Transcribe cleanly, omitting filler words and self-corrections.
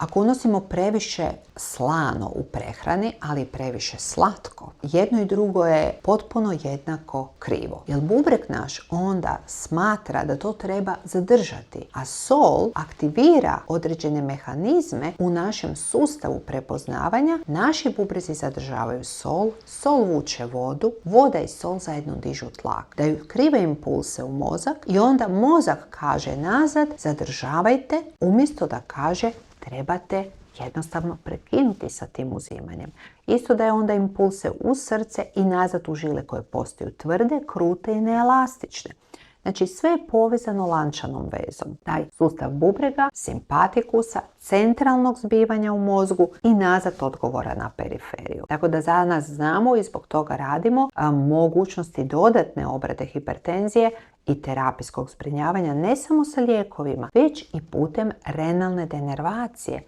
Ako unosimo previše slano u prehrani, ali i previše slatko, jedno i drugo je potpuno jednako krivo. Jer bubreg naš onda smatra da to treba zadržati, a sol aktivira određene mehanizme u našem sustavu prepoznavanja. Naši bubrezi zadržavaju sol, sol vuče vodu, voda i sol zajedno dižu tlak, daju krive impulse u mozak i onda mozak kaže nazad zadržavajte, umjesto da kaže trebate jednostavno prekinuti sa tim uzimanjem. Isto daje onda impulse u srce i nazad u žile koje postaju tvrde, krute i neelastične. Znači sve je povezano lančanom vezom. Taj sustav bubrega, simpatikusa, centralnog zbivanja u mozgu i nazad odgovora na periferiju. Tako da za nas znamo i zbog toga radimo mogućnosti dodatne obrade hipertenzije i terapijskog zbrinjavanja ne samo sa lijekovima, već i putem renalne denervacije,